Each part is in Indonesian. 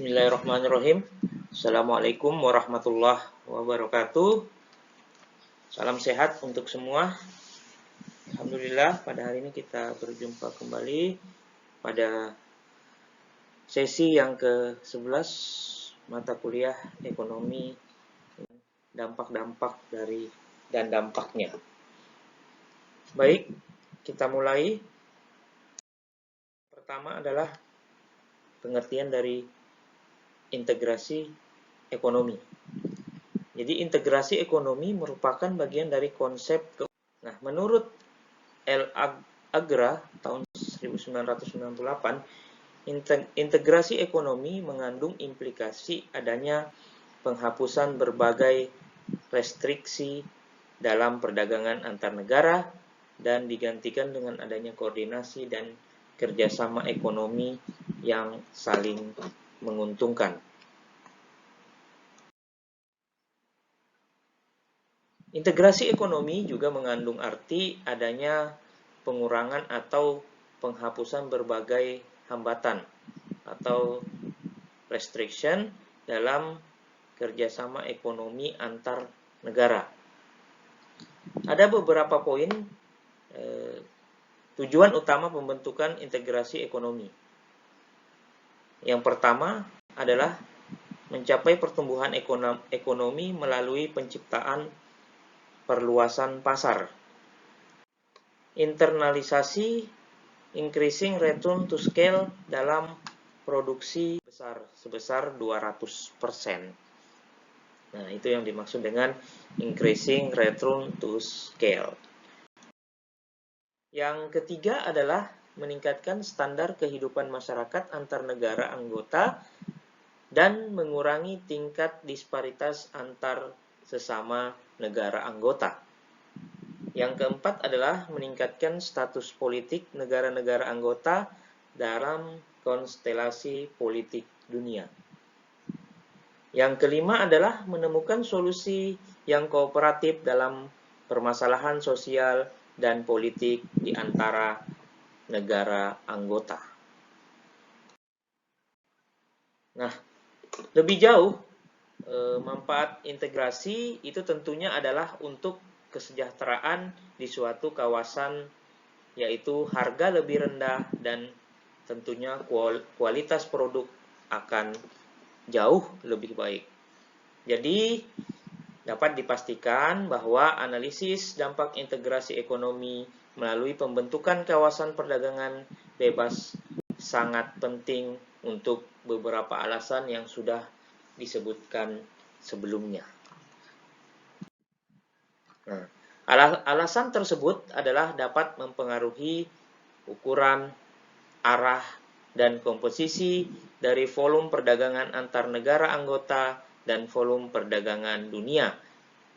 Bismillahirrahmanirrahim. Assalamualaikum warahmatullahi wabarakatuh. Salam sehat untuk semua. Alhamdulillah, pada hari ini kita berjumpa kembali pada sesi yang ke-11 mata kuliah ekonomi, dampak-dampak dari dan dampaknya. Baik, kita mulai. Pertama adalah pengertian dari integrasi ekonomi. Jadi integrasi ekonomi merupakan bagian dari konsep Nah, menurut L. Agra tahun 1998, integrasi ekonomi mengandung implikasi adanya penghapusan berbagai restriksi dalam perdagangan antar negara dan digantikan dengan adanya koordinasi dan kerjasama ekonomi yang saling menguntungkan. Integrasi ekonomi juga mengandung arti adanya pengurangan atau penghapusan berbagai hambatan atau restriction dalam kerjasama ekonomi antar negara. Ada beberapa poin tujuan utama pembentukan integrasi ekonomi. Yang pertama adalah mencapai pertumbuhan ekonomi melalui penciptaan perluasan pasar. Internalisasi increasing return to scale dalam produksi sebesar 200%. Nah, itu yang dimaksud dengan increasing return to scale. Yang ketiga adalah meningkatkan standar kehidupan masyarakat antar negara anggota dan mengurangi tingkat disparitas antar sesama negara anggota. Yang keempat adalah meningkatkan status politik negara-negara anggota dalam konstelasi politik dunia. Yang kelima adalah menemukan solusi yang kooperatif dalam permasalahan sosial dan politik di antara negara anggota. Nah, lebih jauh, manfaat integrasi itu tentunya adalah untuk kesejahteraan di suatu kawasan, yaitu harga lebih rendah dan tentunya kualitas produk akan jauh lebih baik. Jadi, dapat dipastikan bahwa analisis dampak integrasi ekonomi melalui pembentukan kawasan perdagangan bebas sangat penting untuk beberapa alasan yang sudah disebutkan sebelumnya. Nah, alasan tersebut adalah dapat mempengaruhi ukuran, arah, dan komposisi dari volume perdagangan antar negara anggota dan volume perdagangan dunia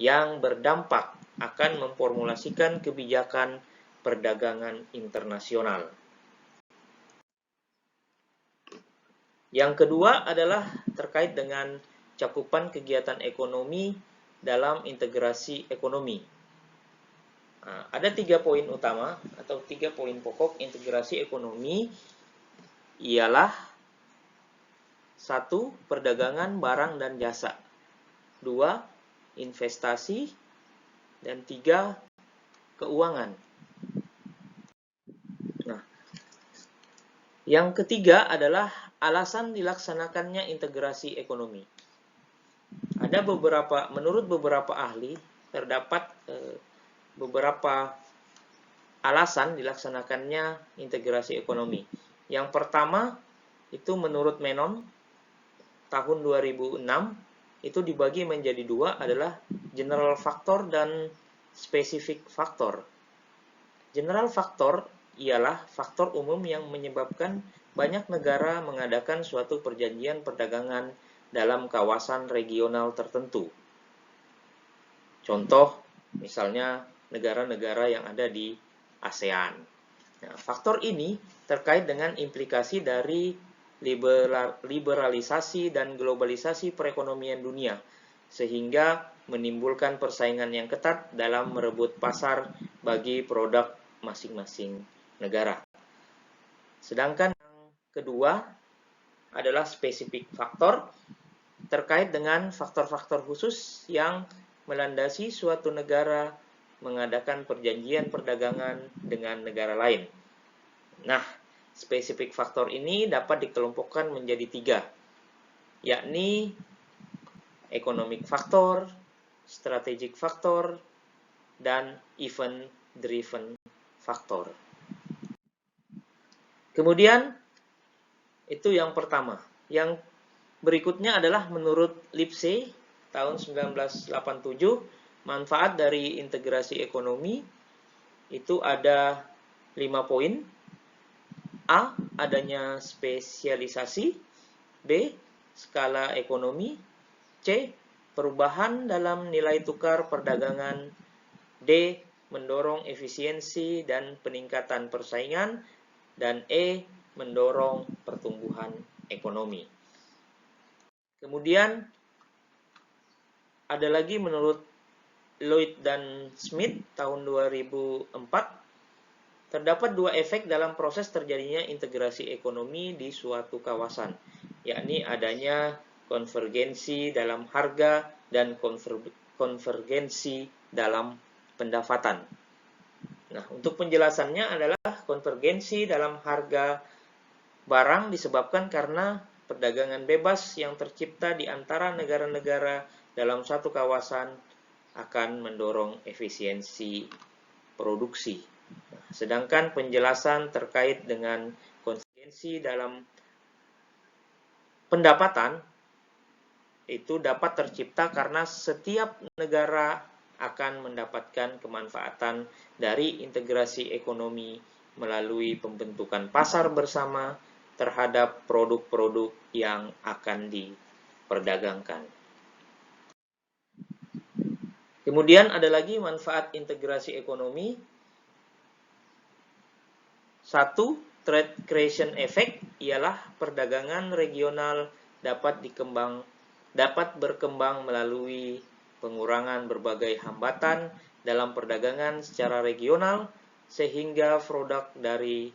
yang berdampak akan memformulasikan kebijakan perdagangan internasional. Yang kedua adalah terkait dengan cakupan kegiatan ekonomi dalam integrasi ekonomi. Nah, ada 3 poin utama atau 3 poin pokok integrasi ekonomi, ialah 1. Perdagangan barang dan jasa, 2. Investasi, dan 3. Keuangan. Nah, yang ketiga adalah alasan dilaksanakannya integrasi ekonomi. Menurut beberapa ahli, terdapat beberapa alasan dilaksanakannya integrasi ekonomi. Yang pertama, itu menurut Menon, tahun 2006, itu dibagi menjadi 2, adalah general factor dan specific factor. General factor ialah faktor umum yang menyebabkan banyak negara mengadakan suatu perjanjian perdagangan dalam kawasan regional tertentu. Contoh, misalnya negara-negara yang ada di ASEAN. Nah, faktor ini terkait dengan implikasi dari liberalisasi dan globalisasi perekonomian dunia, sehingga menimbulkan persaingan yang ketat dalam merebut pasar bagi produk masing-masing negara. Sedangkan yang kedua adalah spesifik faktor terkait dengan faktor-faktor khusus yang melandasi suatu negara mengadakan perjanjian perdagangan dengan negara lain. Nah, spesifik faktor ini dapat dikelompokkan menjadi 3, yakni economic factor, strategic factor, dan event-driven factor. Kemudian, itu yang pertama. Yang berikutnya adalah menurut Lipsey tahun 1987, manfaat dari integrasi ekonomi itu ada 5 poin. A. Adanya spesialisasi. B. Skala ekonomi. C. Perubahan dalam nilai tukar perdagangan. D. Mendorong efisiensi dan peningkatan persaingan. Dan E. Mendorong pertumbuhan ekonomi. Kemudian ada lagi menurut Lloyd dan Smith tahun 2004, terdapat 2 efek dalam proses terjadinya integrasi ekonomi di suatu kawasan, yakni adanya konvergensi dalam harga dan konvergensi dalam pendapatan. Nah, untuk penjelasannya adalah konvergensi dalam harga barang disebabkan karena perdagangan bebas yang tercipta di antara negara-negara dalam satu kawasan akan mendorong efisiensi produksi. Sedangkan penjelasan terkait dengan konvergensi dalam pendapatan itu dapat tercipta karena setiap negara akan mendapatkan kemanfaatan dari integrasi ekonomi melalui pembentukan pasar bersama terhadap produk-produk yang akan diperdagangkan. Kemudian ada lagi manfaat integrasi ekonomi. 1. Trade creation effect ialah perdagangan regional dapat berkembang melalui pengurangan berbagai hambatan dalam perdagangan secara regional sehingga produk dari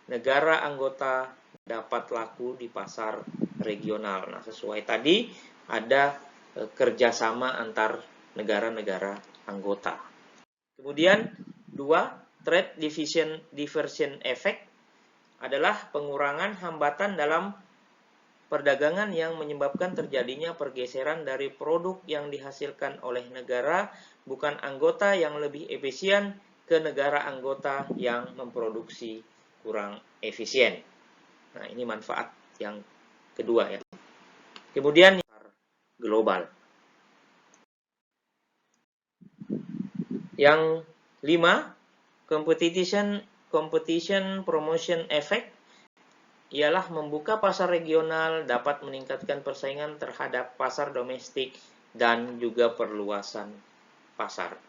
negara anggota dapat laku di pasar regional. Nah, sesuai tadi ada kerjasama antar negara-negara anggota. Kemudian 2, trade diversion effect adalah pengurangan hambatan dalam perdagangan yang menyebabkan terjadinya pergeseran dari produk yang dihasilkan oleh negara bukan anggota yang lebih efisien ke negara anggota yang memproduksi kurang efisien. Nah, ini manfaat yang kedua ya. Kemudian global. Yang 5, competition promotion effect ialah membuka pasar regional dapat meningkatkan persaingan terhadap pasar domestik dan juga perluasan pasar.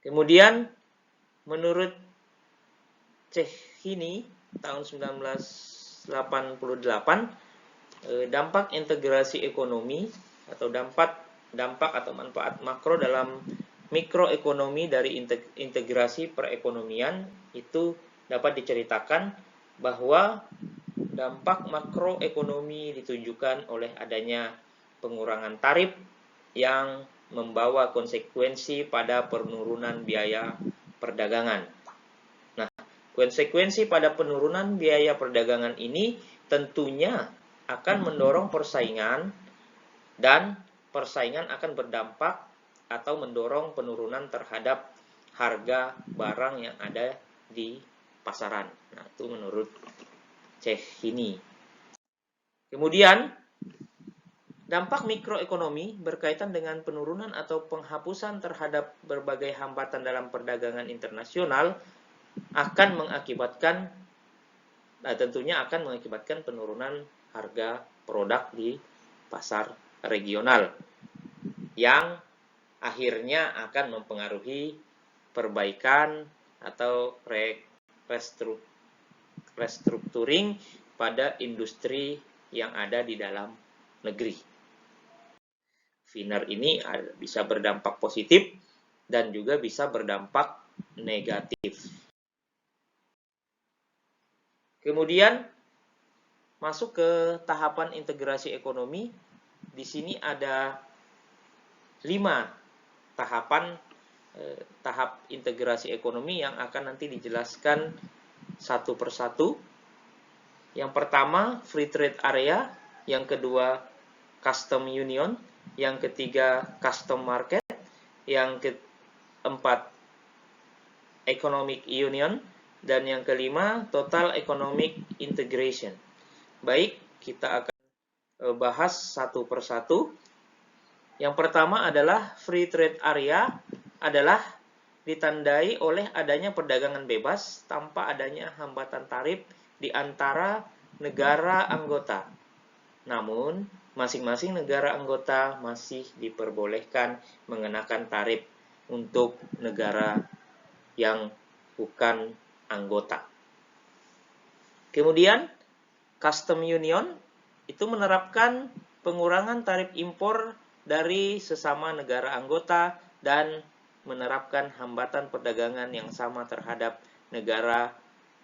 Kemudian menurut Cehini tahun 1988, dampak integrasi ekonomi atau dampak atau manfaat makro dalam mikroekonomi dari integrasi perekonomian itu dapat diceritakan bahwa dampak makroekonomi ditunjukkan oleh adanya pengurangan tarif yang membawa konsekuensi pada penurunan biaya perdagangan. Nah, konsekuensi pada penurunan biaya perdagangan ini tentunya akan mendorong persaingan dan persaingan akan berdampak atau mendorong penurunan terhadap harga barang yang ada di pasaran. Nah, itu menurut Cehini. Kemudian, dampak mikroekonomi berkaitan dengan penurunan atau penghapusan terhadap berbagai hambatan dalam perdagangan internasional tentunya akan mengakibatkan penurunan harga produk di pasar regional yang akhirnya akan mempengaruhi perbaikan atau restructuring pada industri yang ada di dalam negeri. Winner ini bisa berdampak positif dan juga bisa berdampak negatif. Kemudian masuk ke tahapan integrasi ekonomi. Di sini ada 5 tahapan tahap integrasi ekonomi yang akan nanti dijelaskan satu persatu. Yang pertama, free trade area. Yang kedua, custom union. Yang ketiga, custom market. Yang keempat, economic union. Dan yang kelima, total economic integration. Baik, kita akan bahas satu persatu. Yang pertama adalah free trade area adalah ditandai oleh adanya perdagangan bebas tanpa adanya hambatan tarif di antara negara anggota. Namun, masing-masing negara anggota masih diperbolehkan mengenakan tarif untuk negara yang bukan anggota. Kemudian, custom union itu menerapkan pengurangan tarif impor dari sesama negara anggota dan menerapkan hambatan perdagangan yang sama terhadap negara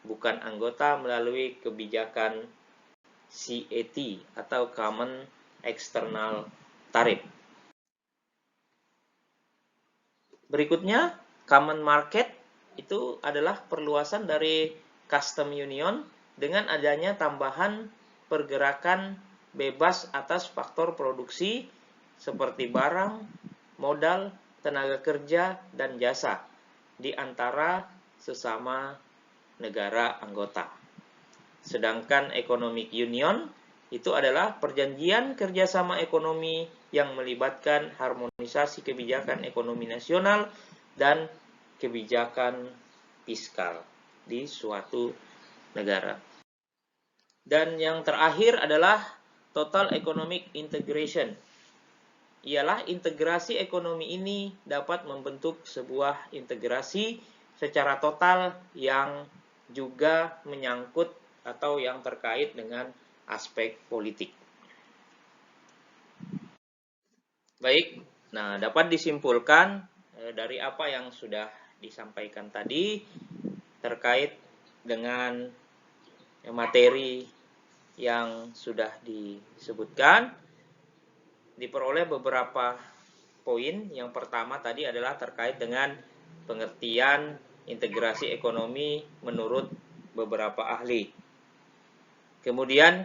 bukan anggota melalui kebijakan CAT atau Common External Tariff. Berikutnya, Common Market itu adalah perluasan dari Custom Union dengan adanya tambahan pergerakan bebas atas faktor produksi seperti barang, modal, tenaga kerja, dan jasa di antara sesama negara anggota. Sedangkan Economic Union itu adalah perjanjian kerjasama ekonomi yang melibatkan harmonisasi kebijakan ekonomi nasional dan kebijakan fiskal di suatu negara. Dan yang terakhir adalah Total Economic Integration. Ialah integrasi ekonomi ini dapat membentuk sebuah integrasi secara total yang juga menyangkut atau yang terkait dengan aspek politik. Baik, nah dapat disimpulkan dari apa yang sudah disampaikan tadi terkait dengan materi yang sudah disebutkan. Diperoleh beberapa poin. Yang pertama tadi adalah terkait dengan pengertian integrasi ekonomi menurut beberapa ahli. Kemudian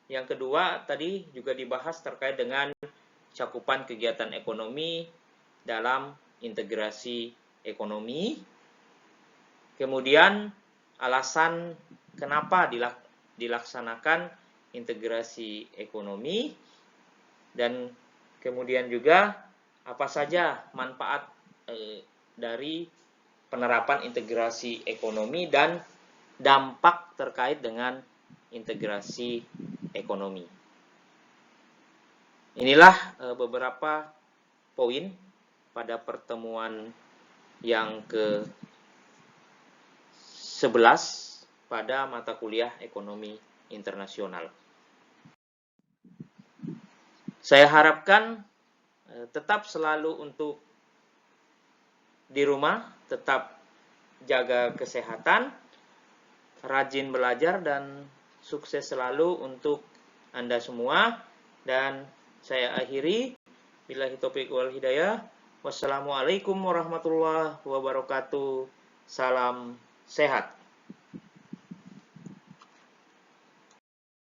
yang kedua tadi juga dibahas terkait dengan cakupan kegiatan ekonomi dalam integrasi ekonomi. Kemudian alasan kenapa dilaksanakan integrasi ekonomi. Dan kemudian juga apa saja manfaat dari penerapan integrasi ekonomi dan dampak terkait dengan integrasi ekonomi. Inilah beberapa poin pada pertemuan yang ke-11 pada mata kuliah ekonomi internasional. Saya harapkan tetap selalu untuk di rumah, tetap jaga kesehatan, rajin belajar, dan sukses selalu untuk Anda semua. Dan saya akhiri, billahi taufiq wal hidayah. Wassalamualaikum warahmatullahi wabarakatuh. Salam sehat.